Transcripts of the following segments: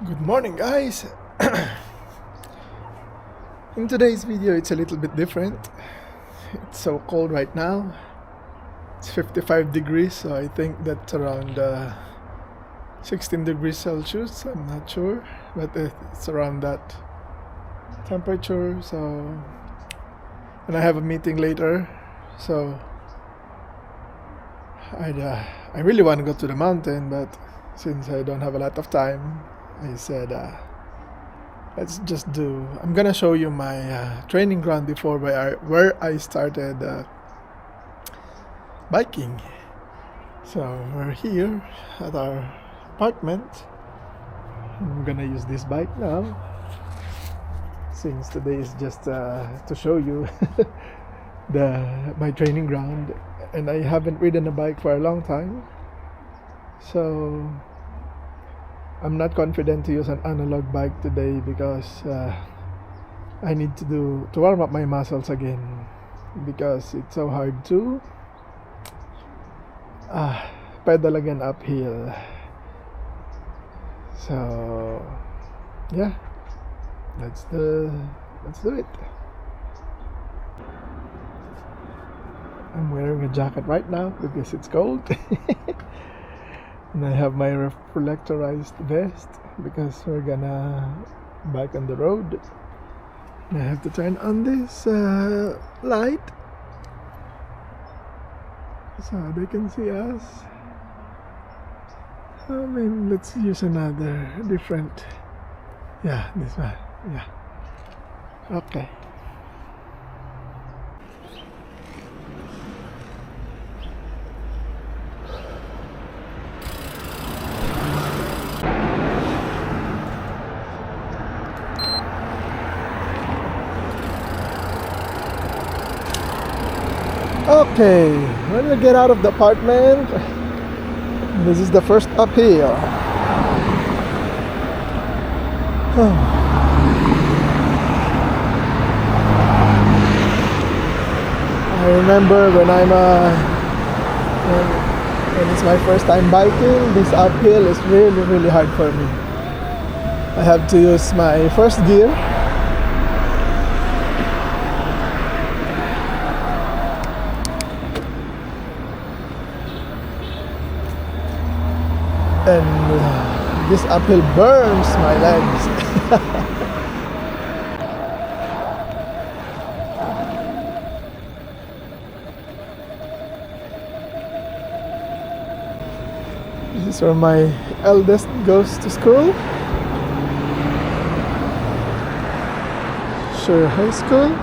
Good morning, guys. In today's video, it's a little bit different. It's so cold right now. It's 55 degrees, so I think that's around 16 degrees Celsius. I'm not sure, but it's around that temperature. So, and I have a meeting later, so I really want to go to the mountain, but since I don't have a lot of time, I said let's just do. I'm gonna show you my training ground before where I started biking. So we're here at our apartment. I'm gonna use this bike now, since today is just to show you my training ground, and I haven't ridden a bike for a long time, so I'm not confident to use an analog bike today because I need to warm up my muscles again, because it's so hard to pedal again uphill. So yeah, let's do it. I'm wearing a jacket right now because it's cold. And I have my reflectorized vest because we're gonna bike on the road. And I have to turn on this light so they can see us. I mean, let's use another different. Yeah, this one. Yeah. Okay. Okay, when we get out of the apartment, this is the first uphill. I remember when when it's my first time biking, this uphill is really hard for me. I have to use my first gear. And this uphill burns my legs. This is where my eldest goes to school. Sure High School.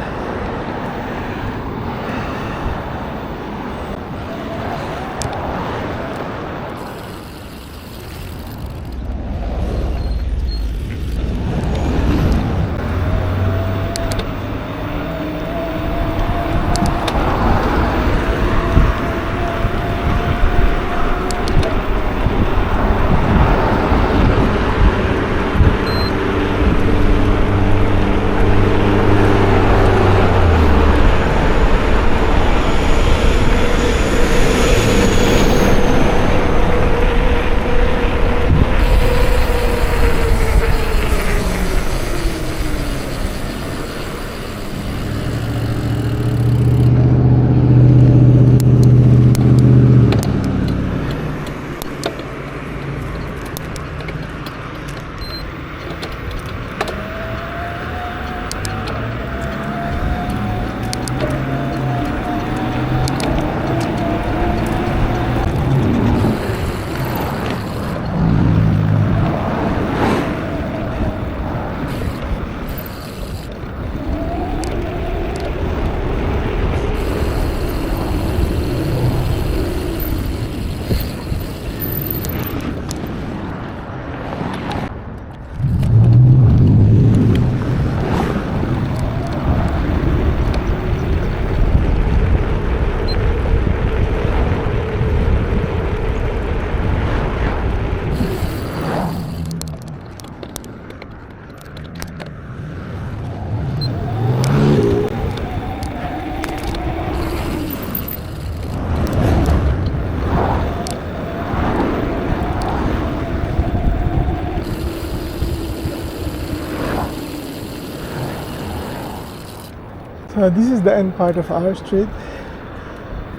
This is the end part of our street,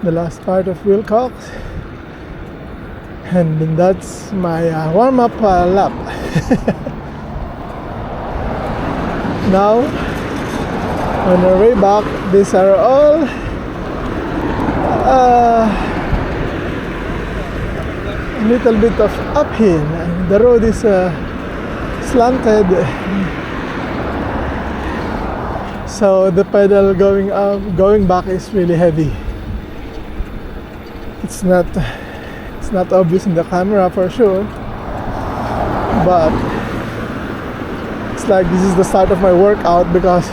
the last part of Wilcox, and then that's my warm-up lap. Now, on our way back, these are all a little bit of uphill. The road is slanted, so the pedal going back is really heavy. It's not obvious in the camera for sure, but it's like this is the start of my workout because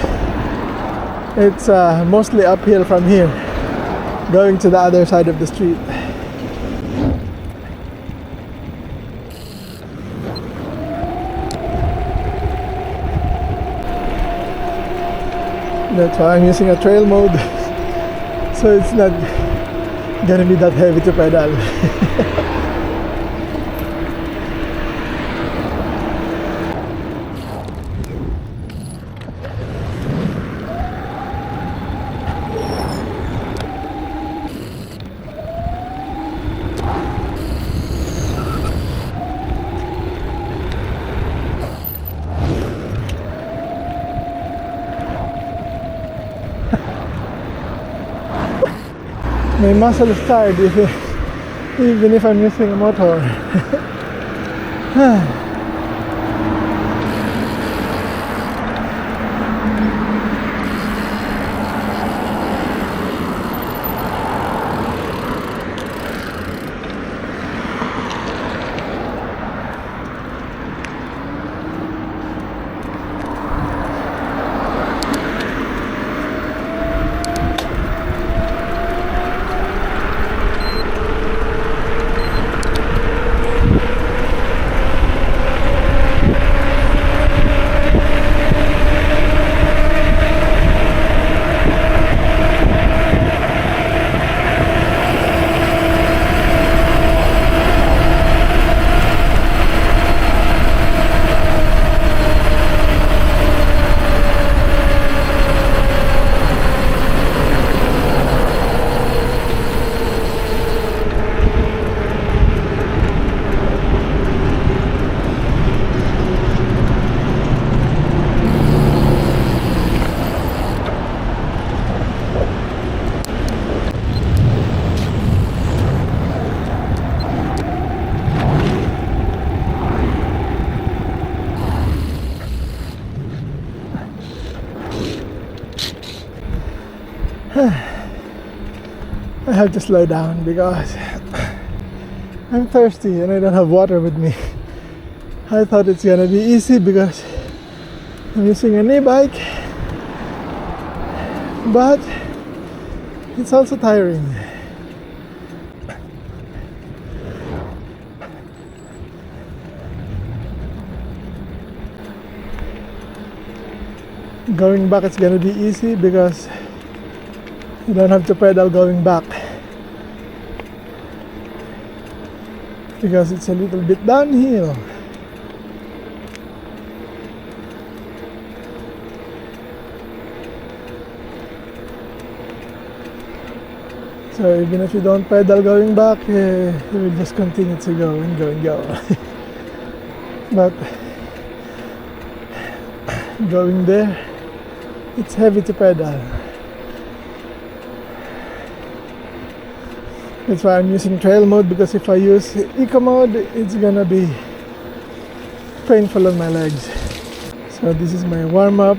it's mostly uphill from here going to the other side of the street. That's why I'm using a trail mode, so it's not gonna be that heavy to pedal. My muscle is tired even if I'm using a motor. I have to slow down because I'm thirsty and I don't have water with me. I thought it's gonna be easy because I'm using an e-bike, but it's also tiring. Going back it's gonna be easy because you don't have to pedal going back because it's a little bit downhill. So even if you don't pedal going back, you will just continue to go and go and go. But going there, it's heavy to pedal. That's why I'm using trail mode, because if I use eco mode, it's gonna be painful on my legs. So this is my warm-up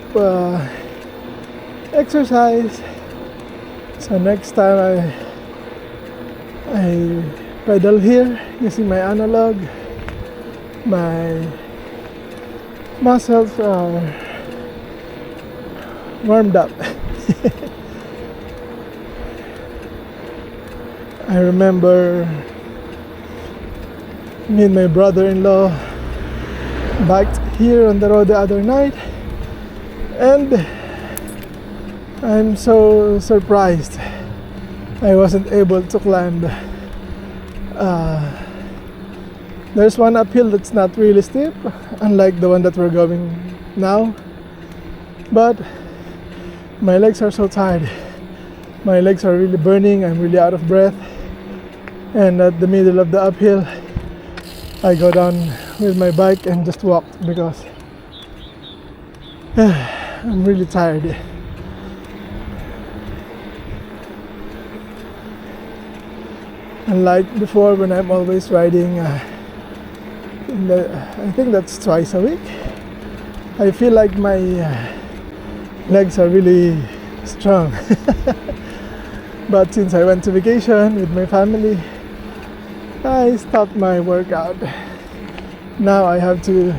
exercise. So next time I pedal here using my analog, my muscles are warmed up. I remember me and my brother-in-law biked here on the road the other night, and I'm so surprised I wasn't able to climb. There's one uphill that's not really steep, unlike the one that we're going now, but My legs are so tired. My legs are really burning. I'm really out of breath. And at the middle of the uphill, I go down with my bike and just walked because I'm really tired. Unlike before when I'm always riding, I think that's twice a week, I feel like my legs are really strong. But since I went to vacation with my family, I stopped my workout. Now I have to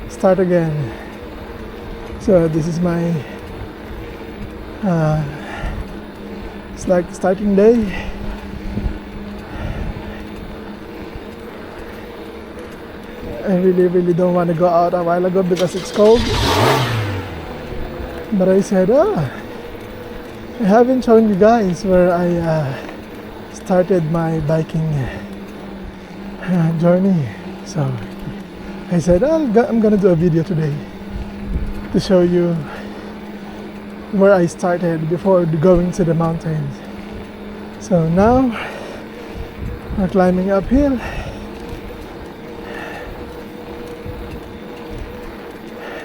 start again. So this is my it's like starting day. I really don't want to go out a while ago because it's cold. But I said, I haven't shown you guys where I started my biking journey. So I said, I'm gonna do a video today to show you where I started before going to the mountains. So now we're climbing uphill.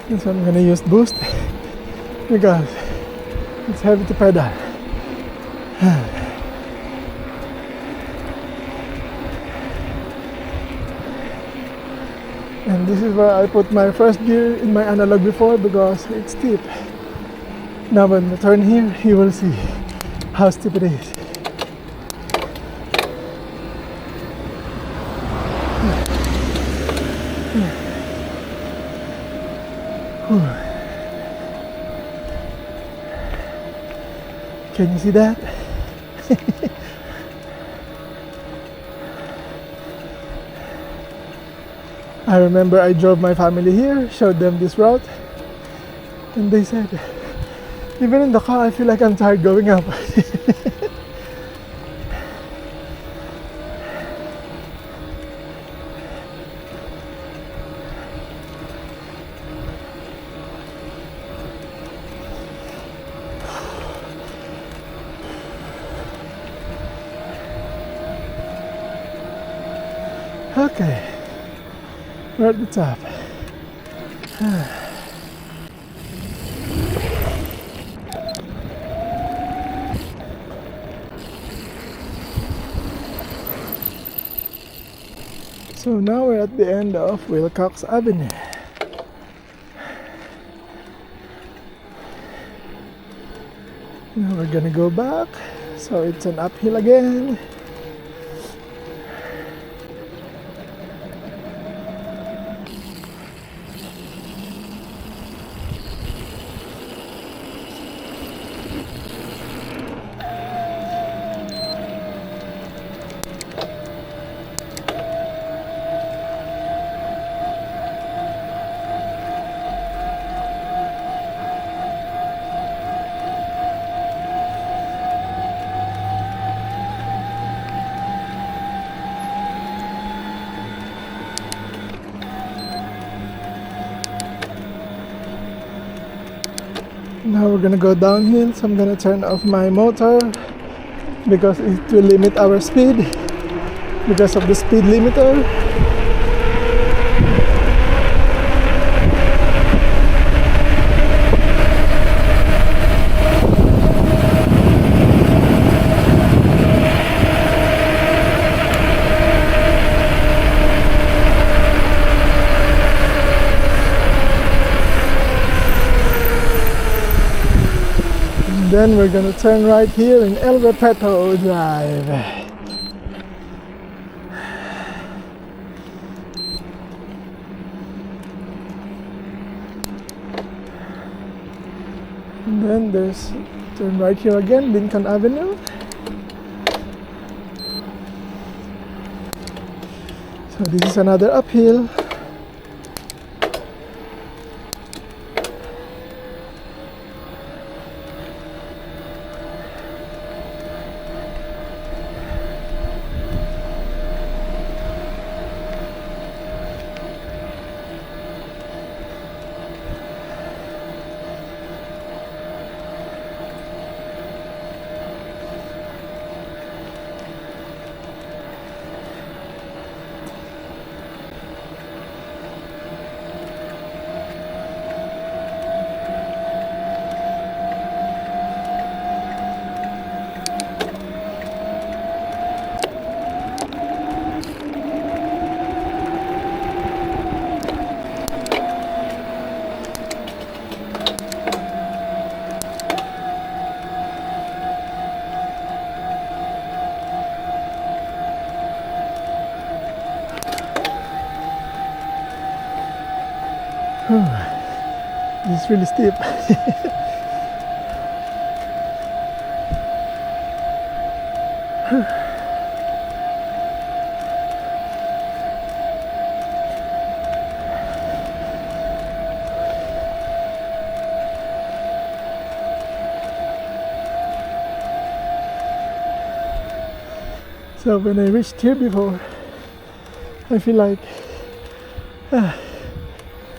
That's why I'm gonna use boost because it's heavy to pedal. And this is where I put my first gear in my analog before because it's steep. Now when we turn here, you will see how steep it is. Can you see that? I remember I drove my family here, showed them this route, and they said, even in the car, I feel like I'm tired going up. Okay, we're at the top. So now we're at the end of Wilcox Avenue. Now we're gonna go back, so it's an uphill again. Now we're gonna go downhill, so I'm gonna turn off my motor because it will limit our speed because of the speed limiter. Then we're gonna turn right here in El Repeto Drive. And then there's turn right here again, Lincoln Avenue. So this is another uphill. This is really steep. So when I reached here before, I feel like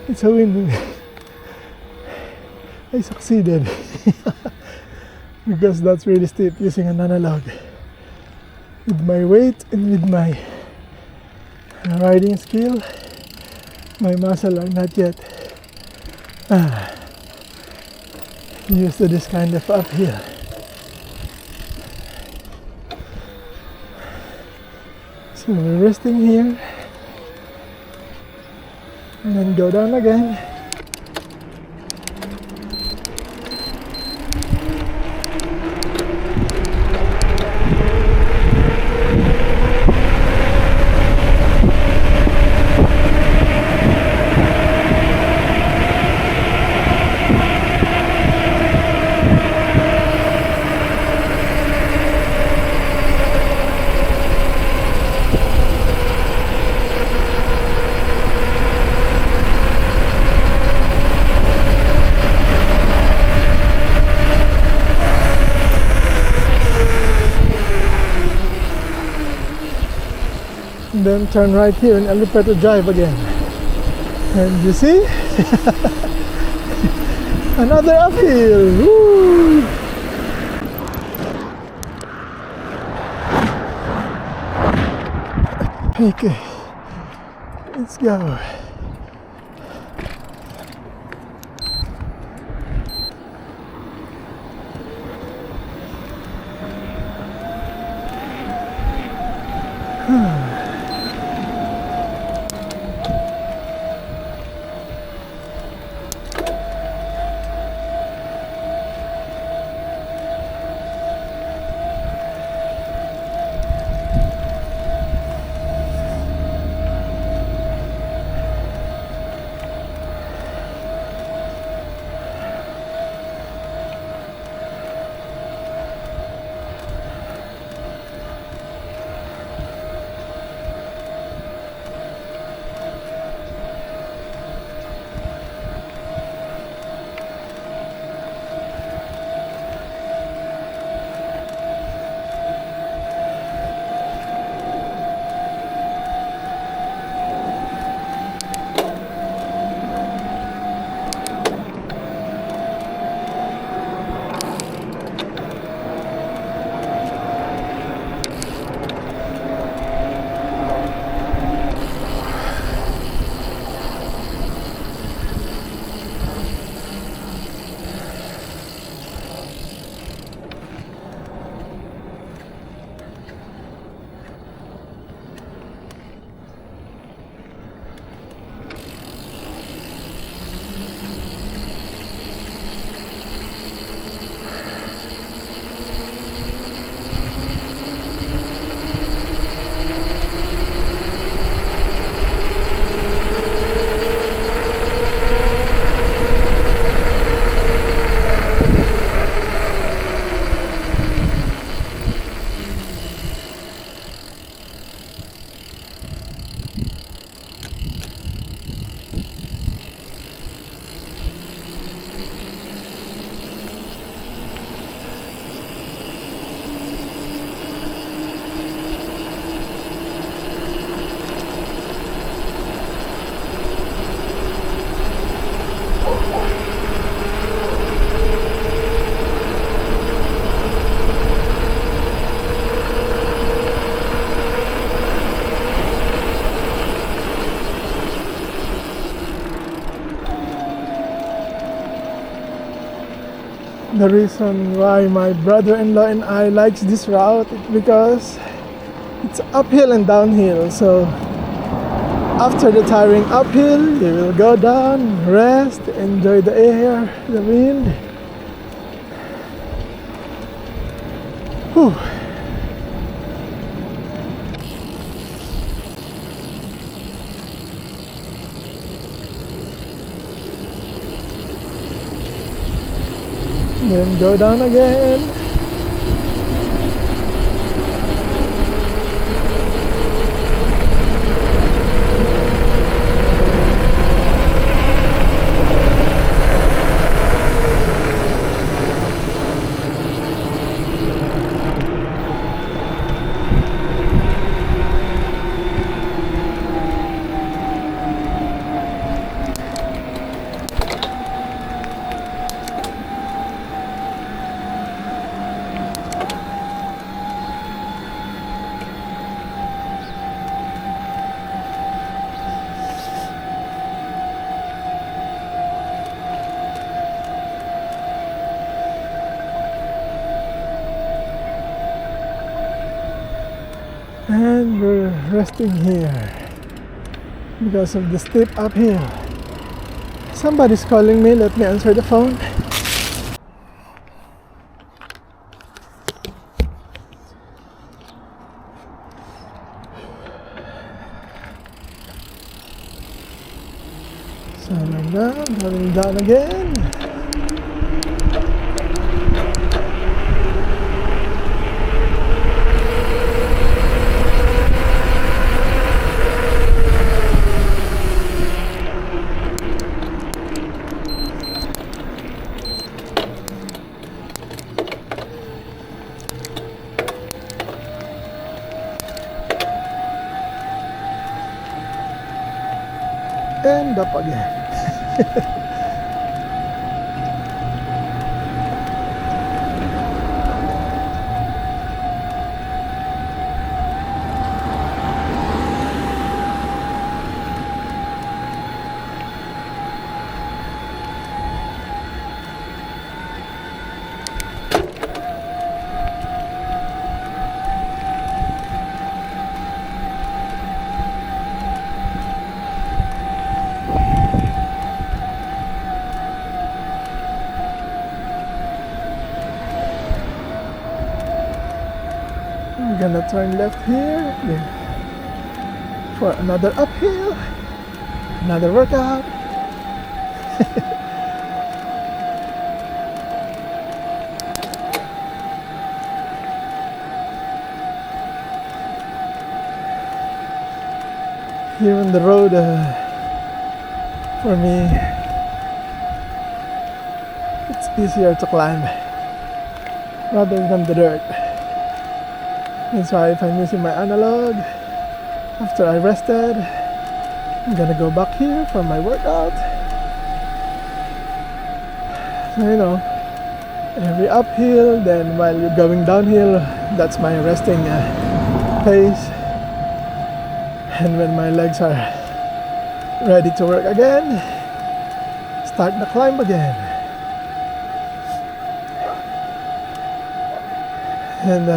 it's a win. I succeeded because that's really steep using an analog. With my weight and with my riding skill, my muscle are not yet used to this kind of uphill. So we're resting here and then go down again. And then turn right here in Elevator Drive again. And you see? Another uphill! Woo! Okay, let's go. The reason why my brother-in-law and I likes this route is because it's uphill and downhill. So after the tiring uphill, you will go down, rest, enjoy the air, the wind. Whew. Then go down again. And we're resting here because of the steep uphill. Somebody's calling me, let me answer the phone. So like that, going down again. And up again. I'm gonna turn left here for another uphill, another workout. Here on the road, for me, it's easier to climb rather than the dirt. That's why if I'm using my analog, after I rested, I'm gonna go back here for my workout. So, you know, every uphill, then while you're going downhill, that's my resting pace. And when my legs are ready to work again, start the climb again. And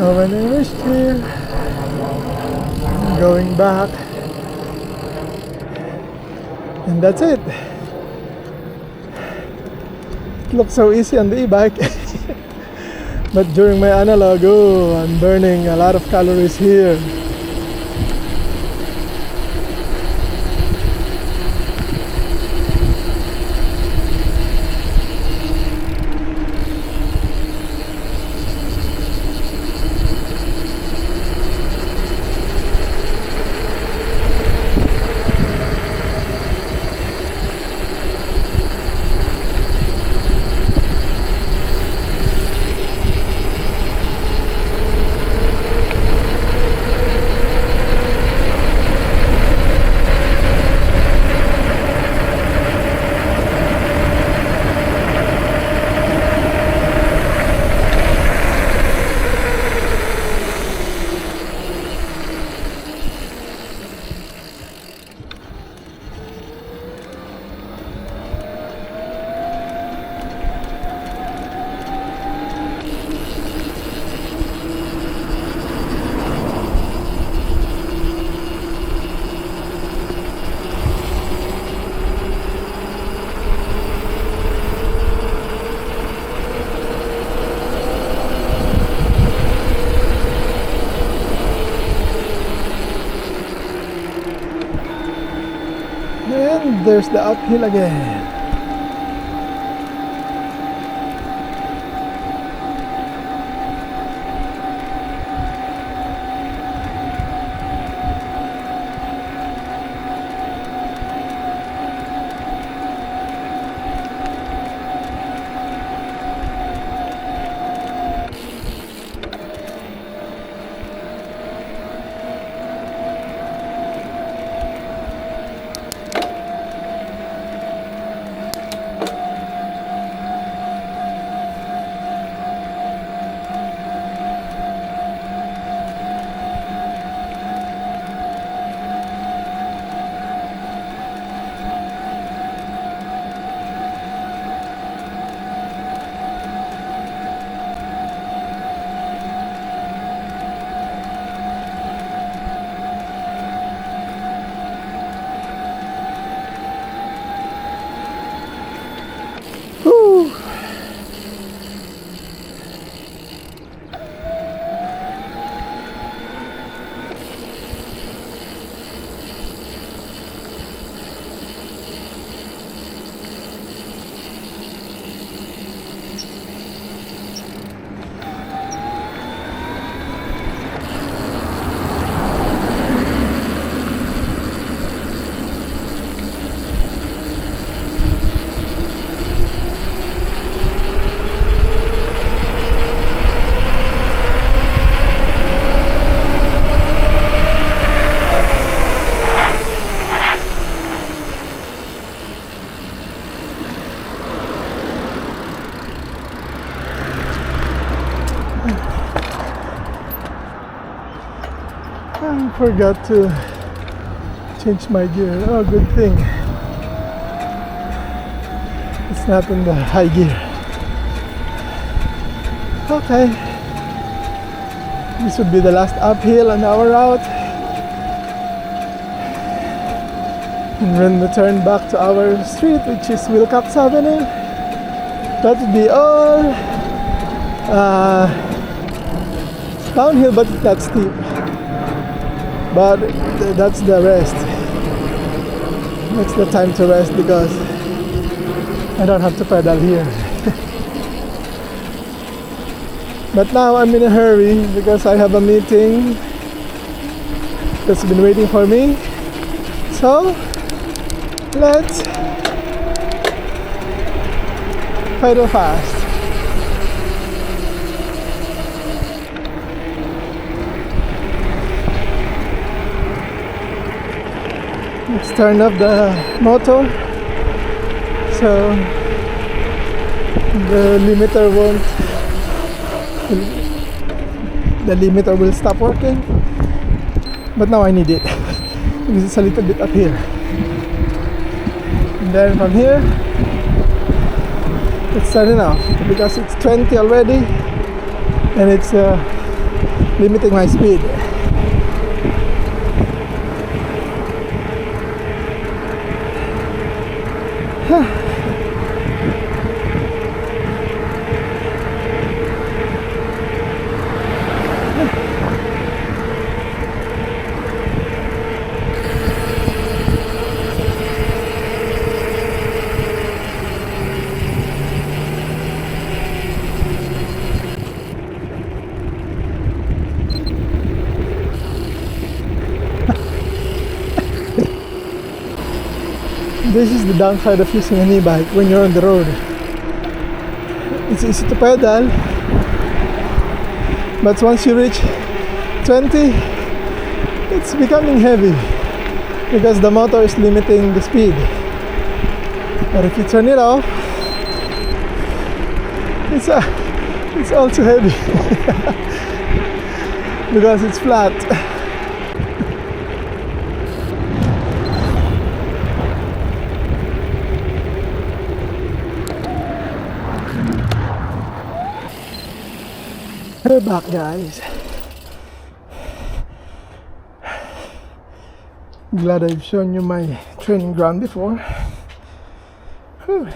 so when I reached here, I'm going back, and that's it. It looks so easy on the e-bike, but during my analog, I'm burning a lot of calories here. And there's the uphill again. Whew. I forgot to change my gear. Oh, good thing it's not in the high gear. Okay, this would be the last uphill on our route, and then return back to our street, which is Wilcox Avenue. That would be all. It's downhill, but it's not steep. But that's the rest. That's the time to rest because I don't have to pedal here. But now I'm in a hurry because I have a meeting that's been waiting for me. So let's pedal fast. Let's turn off the motor so the limiter will stop working. But now I need it because it's a little bit up here. And then from here it's turning off because it's 20 already and it's limiting my speed. This is the downside of using an e-bike when you're on the road. It's easy to pedal, but once you reach 20, it's becoming heavy because the motor is limiting the speed. But if you turn it off, it's also heavy because it's flat. We're back, guys. Glad I've shown you my training ground before. Whew.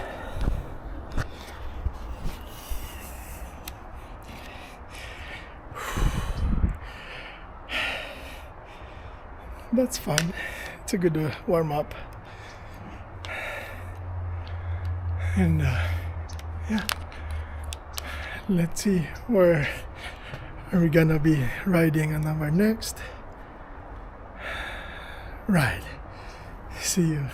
That's fun. It's a good warm up. And yeah, let's see where are we gonna be riding on our next ride. See you.